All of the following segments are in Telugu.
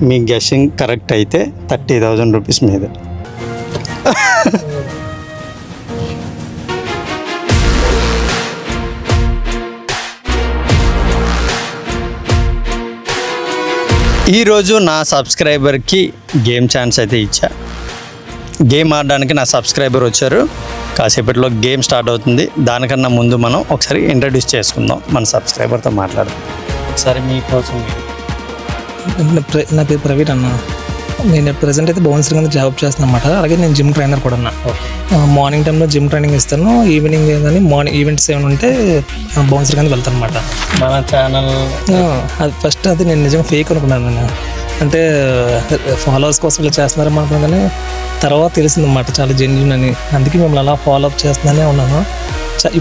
మీ గెస్సింగ్ కరెక్ట్ అయితే 30,000 రూపీస్ మీద. ఈరోజు నా సబ్స్క్రైబర్కి గేమ్ ఛాన్స్ అయితే ఇచ్చా. గేమ్ ఆడడానికి నా సబ్స్క్రైబర్ వచ్చారు. కాసేపట్లో గేమ్ స్టార్ట్ అవుతుంది. దానికన్నా ముందు మనం ఒకసారి ఇంట్రడ్యూస్ చేసుకుందాం, మన సబ్స్క్రైబర్తో మాట్లాడదాం. ఒకసారి మీకోసం. నా పేరు ప్రవీణ్ అన్న. నేను ప్రజెంట్ అయితే బౌన్సర్ కింద జాబ్ చేస్తాను అన్నమాట. అలాగే నేను జిమ్ ట్రైనర్ కూడా అన్నా. మార్నింగ్ టైంలో జిమ్ ట్రైనింగ్ ఇస్తాను, ఈవినింగ్ కానీ మార్నింగ్ ఈవెంట్స్ ఏమైనా ఉంటే బౌన్సర్ కింద వెళ్తాను అనమాట. మన ఛానల్ అది ఫస్ట్ అది నేను నిజంగా ఫేక్ అనుకున్నాను. నేను అంటే ఫాలోవర్స్ కోసం ఇలా చేస్తున్నారని అనుకున్నాను, కానీ తర్వాత తెలిసిందన్నమాట చాలా జెన్యూన్ అని. అందుకే మిమ్మల్ని అలా ఫాలో అప్ చేస్తున్నానే ఉన్నాను.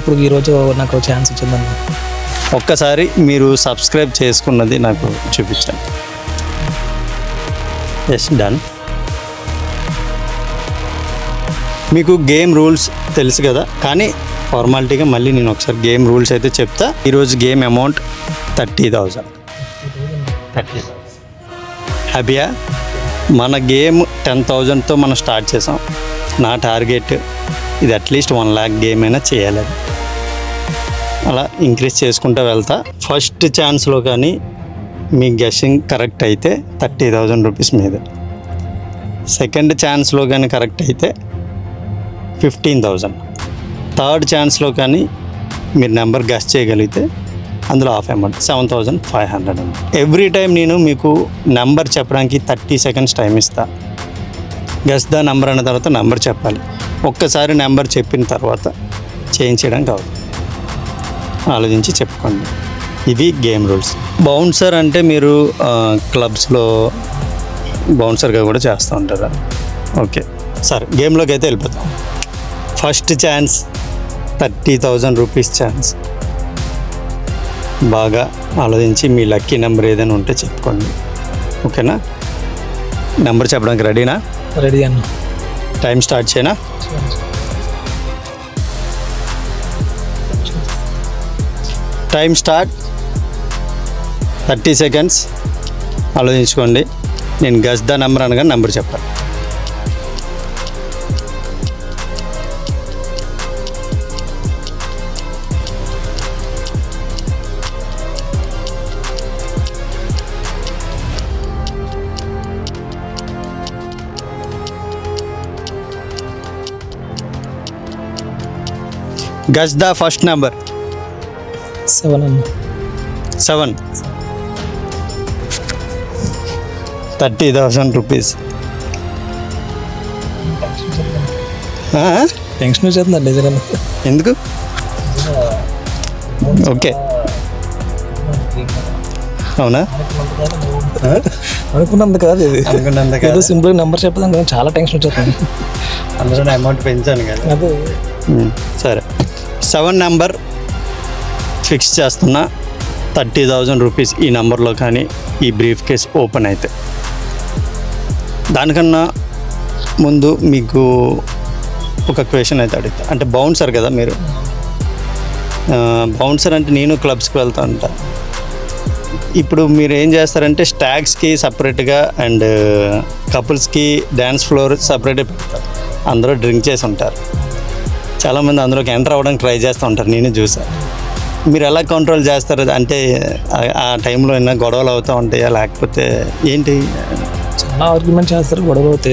ఇప్పుడు ఈరోజు నాకు ఛాన్స్ వచ్చిందన్న. ఒక్కసారి మీరు సబ్స్క్రైబ్ చేసుకున్నది నాకు చూపించండి. Yes, done. మీకు గేమ్ రూల్స్ తెలుసు కదా, కానీ ఫార్మాలిటీగా మళ్ళీ నేను ఒకసారి గేమ్ రూల్స్ అయితే చెప్తా. ఈరోజు గేమ్ అమౌంట్ 30,000. హ్యాపీయా? మన గేమ్ 10,000తో మనం స్టార్ట్ చేసాం. నా టార్గెట్ ఇది అట్లీస్ట్ 1 lakh గేమ్ అయినా చేయాలి. అలా ఇంక్రీజ్ చేసుకుంటూ వెళ్తా. ఫస్ట్ ఛాన్స్లో కానీ మీ గెస్సింగ్ కరెక్ట్ అయితే 30,000 రూపీస్ మీద. సెకండ్ ఛాన్స్లో కానీ కరెక్ట్ అయితే 15,000. థర్డ్ ఛాన్స్లో కానీ మీరు నెంబర్ గెస్ చేయగలిగితే అందులో హాఫ్ అమౌంట్ 7,500 ఉంది. ఎవ్రీ టైం నేను మీకు నెంబర్ చెప్పడానికి 30 seconds టైం ఇస్తా. గెస్ ద నెంబర్ అన్న తర్వాత నెంబర్ చెప్పాలి. ఒక్కసారి నెంబర్ చెప్పిన తర్వాత చేంజ్ చేయడం కాదు, ఆలోచించి చెప్పుకోండి. ఇవి గేమ్ రూల్స్. బౌన్సర్ అంటే మీరు క్లబ్స్లో బౌన్సర్గా కూడా చేస్తూ ఉంటారా? ఓకే, సరే గేమ్లోకి అయితే వెళ్ళిపోతాం. First chance 30,000 rupees chance. బాగా ఆలోచించి మీ లక్కీ నెంబర్ ఏదైనా ఉంటే చెప్పుకోండి, ఓకేనా? నెంబర్ చెప్పడానికి రెడీనా? రెడీ అన్న. టైం స్టార్ట్ చేయనా? Time start. 30 seconds ఆలోచించుకోండి. నేను గెస్ ద నెంబర్ అనగా నెంబర్ చెప్పాలి. Guess the first number. 7 అన్న. 7. 30,000 రూపీస్. టెన్షన్ వచ్చేస్తుంది నిజంగా. ఎందుకు? ఓకే, అవునా? అనుకున్నంత కాదు ఇది. అనుకున్నంత ఏదో కాదు. సింపుల్గా నెంబర్ చెప్పదాం కదా, చాలా టెన్షన్ వచ్చేస్తుంది. అందులో అమౌంట్ పెంచాను కదా. అదే సరే, 7 నెంబర్ ఫిక్స్ చేస్తున్నా. 30,000 రూపీస్ ఈ నెంబర్లో కానీ ఈ బ్రీఫ్ కేస్ ఓపెన్ అయితే. దానికన్నా ముందు మీకు ఒక క్వశ్చన్ అయితే అడుగుతా. అంటే బౌన్సర్ కదా మీరు. బౌన్సర్ అంటే నేను క్లబ్స్కి వెళ్తా ఉంటా. ఇప్పుడు మీరు ఏం చేస్తారంటే స్టాగ్స్కి సపరేట్గా అండ్ కపుల్స్కి డ్యాన్స్ ఫ్లోర్ సపరేట్గా పెడతారు. అందరూ డ్రింక్ చేసి ఉంటారు. చాలామంది అందులోకి ఎంటర్ అవ్వడానికి ట్రై చేస్తూ ఉంటారు, నేను చూసాను. మీరు ఎలా కంట్రోల్ చేస్తారు? అంటే ఆ టైంలో ఏమైనా గొడవలు అవుతూ ఉంటాయా, లేకపోతే ఏంటి? చాలా ఆర్గ్యుమెంట్ చేస్తారు. గొడవలు అయితే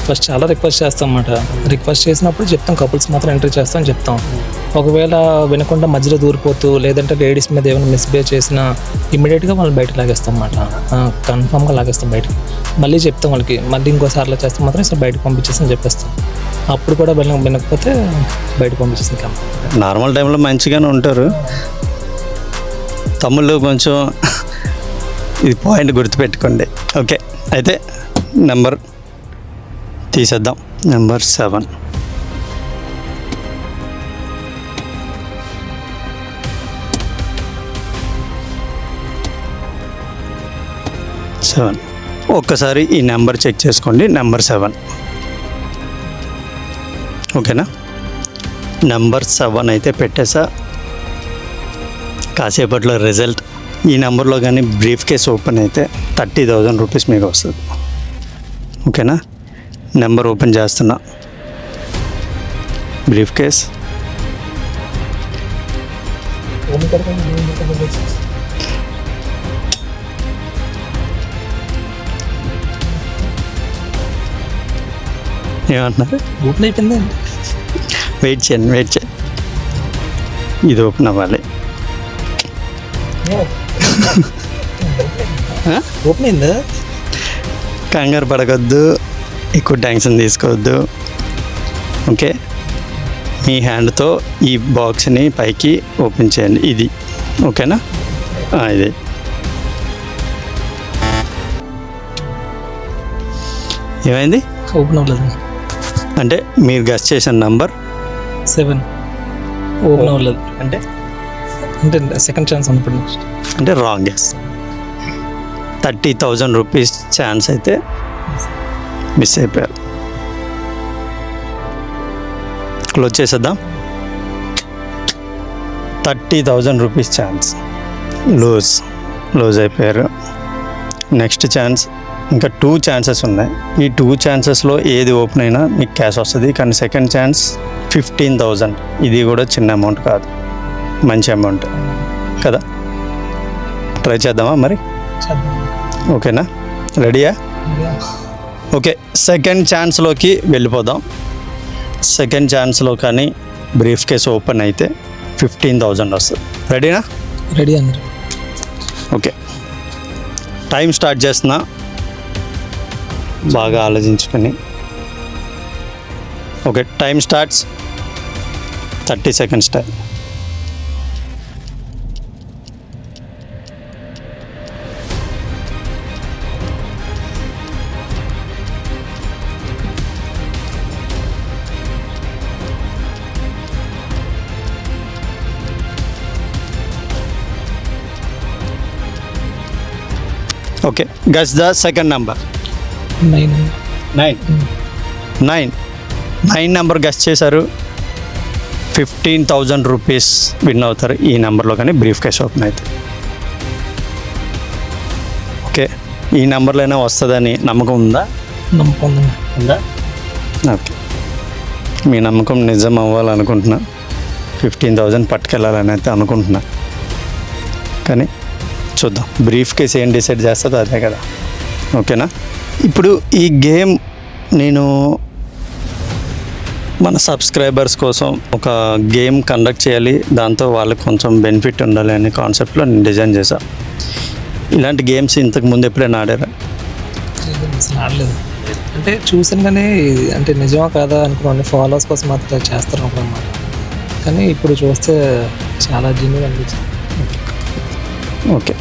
ఫస్ట్ చాలా రిక్వెస్ట్ చేస్తాం అన్నమాట. రిక్వెస్ట్ చేసినప్పుడు చెప్తాం కపుల్స్ మాత్రం ఎంట్రీ చేస్తామని చెప్తాం. ఒకవేళ వినకుండా మధ్యలో దూరిపోతూ లేదంటే లేడీస్ మీద ఏమైనా మిస్బిహేవ్ చేసినా ఇమ్మీడియట్గా వాళ్ళని బయటకు లాగేస్తాం అన్నమాట. కన్ఫామ్గా లాగేస్తాం బయటకి. మళ్ళీ చెప్తాం వాళ్ళకి, మళ్ళీ ఇంకోసారి అలా చేస్తే మాత్రం అసలు బయటకు పంపించేస్తాం చెప్పేస్తాం. అప్పుడు కూడా వినకపోతే బయటకు పంపించేస్తాం. నార్మల్ టైంలో మంచిగానే ఉంటారు తమ్ముళ్ళు. కొంచెం ఇది పాయింట్ గుర్తుపెట్టుకోండి, ఓకే? అయితే నెంబర్ తీసేద్దాం. నెంబర్ 7. ఒక్కసారి ఈ నెంబర్ చెక్ చేసుకోండి. నెంబర్ 7, ఓకేనా? నెంబర్ 7 అయితే పెట్టేసా. కాసేపట్లో రిజల్ట్ ఈ నెంబర్లో కానీ బ్రీఫ్ కేస్ ఓపెన్ అయితే 30,000 రూపీస్ మీకు వస్తుంది. ఓకేనా? నెంబర్ ఓపెన్ చేస్తున్నా. Brief case. ఏమంటున్నారు? ఓపెన్ అయిపోయింది. వెయిట్ చేయండి. ఇది ఓపెన్ అవ్వాలి. ఓపెన్ అయిందా? కంగారు పడకొద్దు, ఎక్కువ టెన్షన్ తీసుకోవద్దు. ఓకే, మీ హ్యాండ్తో ఈ బాక్స్ని పైకి ఓపెన్ చేయండి. ఇది ఓకేనా? ఇది ఏమైంది? ఓపెన్ అవ్వలేదు. అంటే మీరు గెస్ చేసిన నంబర్ 7 ఓపెన్ అవ్వలేదు. అంటే సెకండ్ ఛాన్స్ ఉన్నప్పుడు అంటే రాంగ్ గెస్. 30,000 రూపీస్ ఛాన్స్ అయితే మిస్ అయిపోయారు. క్లోజ్ చేసేద్దాం. 30,000 రూపీస్ ఛాన్స్ లూజ్ అయిపోయారు. నెక్స్ట్ ఛాన్స్, ఇంకా 2 ఛాన్సెస్ ఉన్నాయి. ఈ 2 ఛాన్సెస్లో ఏది ఓపెన్ అయినా మీకు క్యాష్ వస్తుంది. కానీ సెకండ్ ఛాన్స్ 15,000. ఇది కూడా చిన్న అమౌంట్ కాదు, మంచి అమౌంట్ కదా. ట్రై చేద్దామా మరి? ఓకేనా? రెడీయా? ఓకే, సెకండ్ ఛాన్స్లోకి వెళ్ళిపోదాం. సెకండ్ ఛాన్స్లో కానీ బ్రీఫ్ కేస్ ఓపెన్ అయితే 15,000 వస్తుంది. రెడీనా? రెడీ అన్నారు. ఓకే, టైం స్టార్ట్ చేస్తున్నా. బాగా ఆలోచించుకొని. Okay, time starts. 30 seconds time. Okay, guess the second number. 9 number guess చేశారు. 15,000 రూపీస్ విన్ అవుతారు ఈ నెంబర్లో కానీ బ్రీఫ్ కేస్ ఓపెన్ అయితే. ఓకే, ఈ నెంబర్లోనే వస్తుందని నమ్మకం ఉందా? నమ్మకం ఉందా? ఓకే, మీ నమ్మకం నిజం అవ్వాలనుకుంటున్నా. 15,000 పట్టుకెళ్ళాలని అయితే అనుకుంటున్నా. కానీ చూద్దాం, బ్రీఫ్ కేస్ ఏం డిసైడ్ చేస్తుందో అదే కదా. ఓకేనా? ఇప్పుడు ఈ గేమ్ నేను మన సబ్స్క్రైబర్స్ కోసం ఒక గేమ్ కండక్ట్ చేయాలి, దాంతో వాళ్ళకి కొంచెం బెనిఫిట్ ఉండాలి అనే కాన్సెప్ట్లో నేను డిజైన్ చేశాను. ఇలాంటి గేమ్స్ ఇంతకు ముందు ఎప్పుడైనా ఆడారా? ఆడలేదు. అంటే చూసాను కానీ అంటే నిజమా కాదా అనుకున్నాను. ఫాలోవర్స్ కోసం మాత్రం చేస్తారు అన్నమాట. కానీ ఇప్పుడు చూస్తే చాలా జెన్యూన్ అనిపించింది. ఓకే,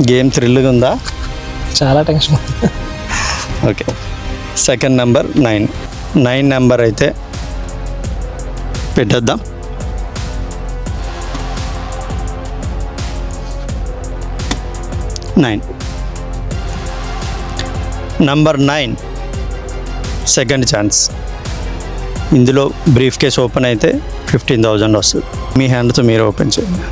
గేమ్ థ్రిల్గా ఉందా? చాలా tension. Okay, second number 9 number అయితే పెట్టేద్దాం. Number 9 second chance. ఇందులో బ్రీఫ్ కేస్ ఓపెన్ అయితే 15,000 వస్తుంది. మీ హ్యాండ్తో మీరు ఓపెన్ చేయండి.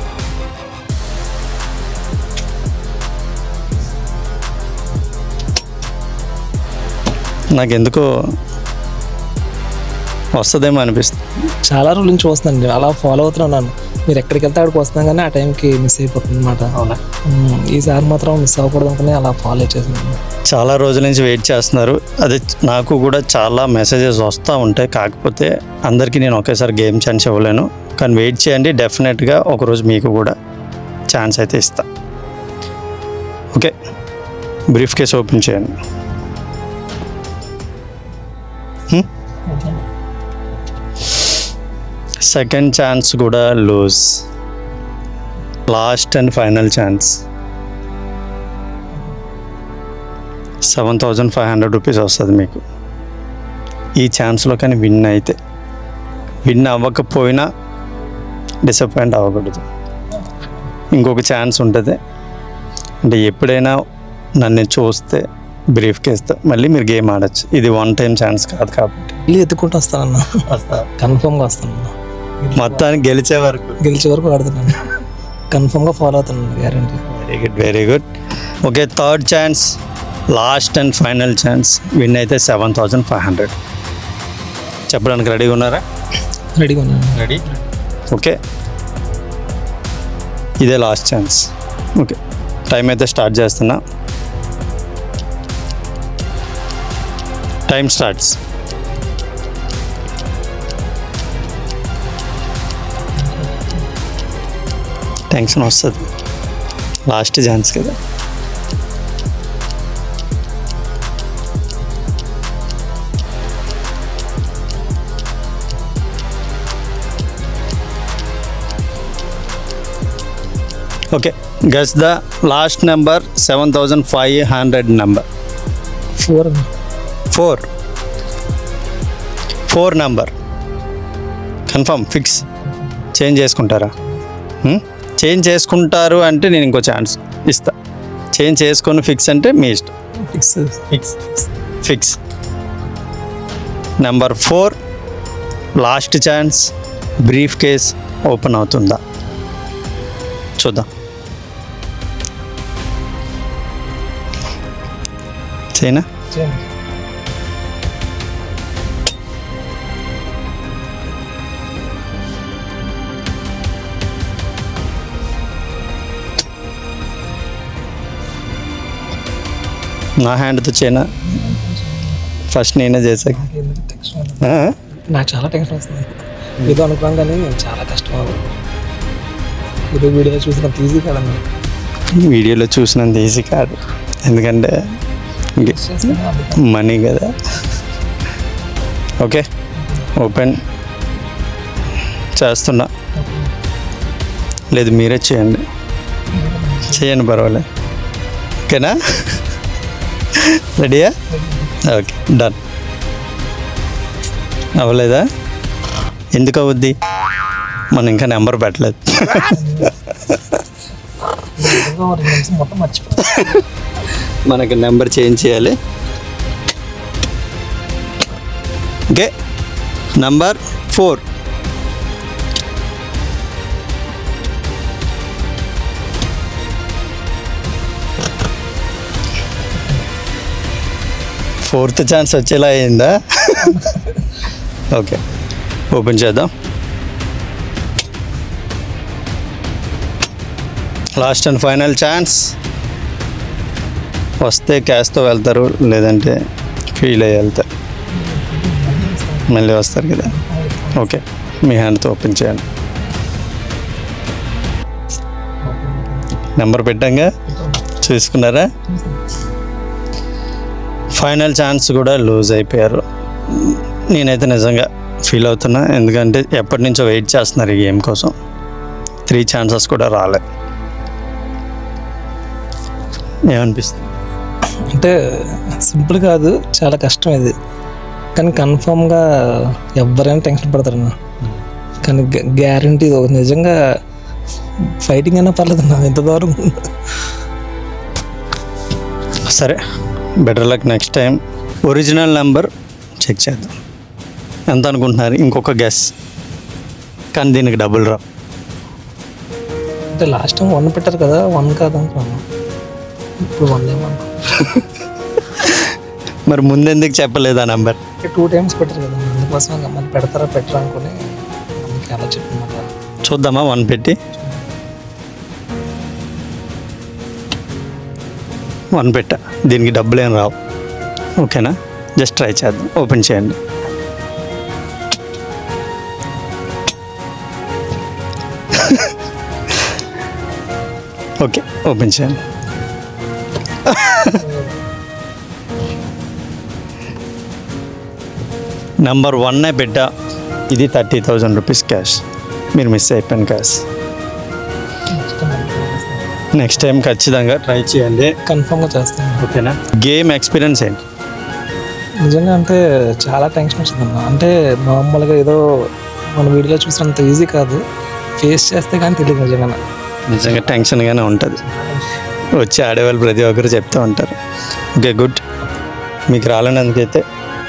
నాకెందుకో వస్తుందేమో అనిపిస్తుంది. చాలా రోజుల నుంచి వస్తుందండి, అలా ఫాలో అవుతున్నాను. మీరు ఎక్కడికి వెళ్తే అక్కడికి వస్తున్నాం కానీ ఆ టైంకి మిస్ అయిపోతుంది అనమాట. అవునా? ఈసారి మాత్రం మిస్ అవ్వకూడదు అనుకుని అలా ఫాలో చేస్తున్నాను. చాలా రోజుల నుంచి వెయిట్ చేస్తున్నారు. అదే నాకు కూడా చాలా మెసేజెస్ వస్తూ ఉంటాయి. కాకపోతే అందరికీ నేను ఒకేసారి గేమ్ ఛాన్స్ ఇవ్వలేను. కానీ వెయిట్ చేయండి, డెఫినెట్గా ఒకరోజు మీకు కూడా ఛాన్స్ అయితే ఇస్తా. ఓకే, బ్రీఫ్ కేస్ ఓపెన్ చేయండి. సెకండ్ ఛాన్స్ కూడా lose. Last and final chance. 7,500 rupees వస్తుంది మీకు ఈ ఛాన్స్లో. కానీ విన్ అవ్వకపోయినా డిసప్పాయింట్ అవ్వకూడదు. ఇంకొక ఛాన్స్ ఉంటుంది. అంటే ఎప్పుడైనా నన్ను చూస్తే బ్రీఫ్ కేస్తో మళ్ళీ మీరు గేమ్ ఆడచ్చు. ఇది 1 టైం ఛాన్స్ కాదు కాబట్టి మళ్ళీ ఎత్తుకుంటూ వస్తానన్నా. కన్ఫర్మ్గా వస్తానన్నా. మొత్తానికి గెలిచే వరకు ఆడుతున్నాను. కన్ఫర్మ్గా ఫాలో అవుతున్నాను, guarantee. Very good. Okay, third chance, last and final chance. Win అయితే 7,500. చెప్పడానికి రెడీగా ఉన్నారా? రెడీగా ఉన్నాను. రెడీ. ఓకే, ఇదే లాస్ట్ ఛాన్స్. ఓకే, టైం అయితే స్టార్ట్ చేస్తున్నా. Time starts. టెన్షన్ వస్తుంది, లాస్ట్ ఛాన్స్ కదా. Okay, guess the last number. 7,500 number. 4. 4 number confirm, fix. Change చేసుకుంటారా? చేంజ్ చేసుకుంటారు అంటే నేను ఇంకో ఛాన్స్ ఇస్తా. చేంజ్ చేసుకొని ఫిక్స్ అంటే మీ ఇష్టం. Fix. Number 4 last chance. Brief case open అవుతుందా చూద్దాం. చేయనా? నా హ్యాండ్తో చేయనా? ఫస్ట్ నేనే చేశాక నాకు చాలా టెన్షన్ వస్తుంది. ఏదో అనుకున్నాం కానీ చాలా కష్టం. ఏదో వీడియో చూసినంత ఈజీ కాదన్న. వీడియోలో చూసినంత ఈజీ కాదు, ఎందుకంటే మనీ కదా. ఓకే, ఓపెన్ చేస్తున్నా. లేదు మీరే చేయండి, పర్వాలేదు. ఓకేనా? రెడీయా? Okay, done. అవ్వలేదా? ఎందుకు అవుద్ది? మనం ఇంకా నెంబర్ పెట్టలేదు. మొత్తం మర్చిపో. మనకి నెంబర్ చేంజ్ చేయాలి. Okay, number 4. ఫోర్త్ ఛాన్స్ వచ్చేలా అయిందా? ఓకే, ఓపెన్ చేద్దాం. Last and final chance. వస్తే క్యాష్తో వెళ్తారు, లేదంటే ఫీల్ అయ్యి వెళ్తారు. మళ్ళీ వస్తారు కదా. ఓకే, మీ హ్యాండ్తో ఓపెన్ చేయండి. నెంబర్ పెట్టంగా చూసుకున్నారా? ఫైనల్ ఛాన్స్ కూడా లూజ్ అయిపోయారు. నేనైతే నిజంగా ఫీల్ అవుతున్నా, ఎందుకంటే ఎప్పటి నుంచో వెయిట్ చేస్తున్నారు ఈ గేమ్ కోసం. 3 ఛాన్సెస్ కూడా రాలే. ఏమనిపిస్తుంది? అంటే సింపుల్ కాదు, చాలా కష్టం ఇది. కానీ కన్ఫామ్గా ఎవరైనా టెన్షన్ పడతారన్న. కానీ గ్యారంటీ నిజంగా ఫైటింగ్ అయినా పర్లేదు అన్న, ఎంత దూరం. సరే, better luck next time. Original number check చేద్దాం. ఎంత అనుకుంటున్నారు? ఇంకొక గెస్, కానీ దీనికి డబుల్ రా. అంటే లాస్ట్ టైం 1 పెట్టారు కదా, 1 కాదు అనుకున్నాను. ఇప్పుడు 1 ఏమన్నా. మరి ముందెందుకు చెప్పలేదు ఆ నెంబర్? 2 times పెట్టారు కదా, అందుకోసం మళ్ళీ పెడతారా పెట్టరా అనుకుని అందుకే అలా చెప్పినమాట. చూద్దామా 1 పెట్టి? 1 పెట్టా, దీనికి డబ్బులు ఏం రావు. ఓకేనా? జస్ట్ ట్రై చేద్దాం. ఓపెన్ చేయండి. ఓకే, ఓపెన్ చేయండి. నెంబర్ 1 పెట్టా. ఇది 30,000 రూపీస్ క్యాష్. మీరు మిస్ అయిపోయిన క్యాష్. నెక్స్ట్ టైం ఖచ్చితంగా ట్రై చేయండి. కన్ఫామ్గా చేస్తాను. ఓకేనా? గేమ్ ఎక్స్పీరియన్స్ ఏంటి? నిజంగా అంటే చాలా టెన్షన్ వచ్చిందన్న. అంటే మామూలుగా ఏదో మన వీడియోలో చూసినంత ఈజీ కాదు, ఫేస్ చేస్తే కానీ తెలియదు. నిజంగా టెన్షన్గానే ఉంటుంది. వచ్చి ఆడేవాళ్ళు ప్రతి ఒక్కరు చెప్తూ ఉంటారు. Okay, good. మీకు రాలేనందుకైతే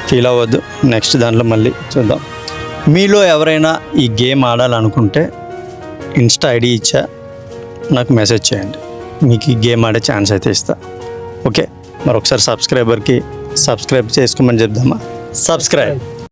ఫీల్ అవ్వద్దు. నెక్స్ట్ దాంట్లో మళ్ళీ చూద్దాం. మీలో ఎవరైనా ఈ గేమ్ ఆడాలనుకుంటే ఇన్స్టా ఐడి ఇచ్చా, నాకు మెసేజ్ చేయండి. మీకు ఈ గేమ్ ఆడే ఛాన్స్ అయితే ఇస్తా. ఓకే, మరొకసారి సబ్స్క్రైబర్కి సబ్స్క్రైబ్ చేసుకోమని చెప్దామా? సబ్స్క్రైబ్.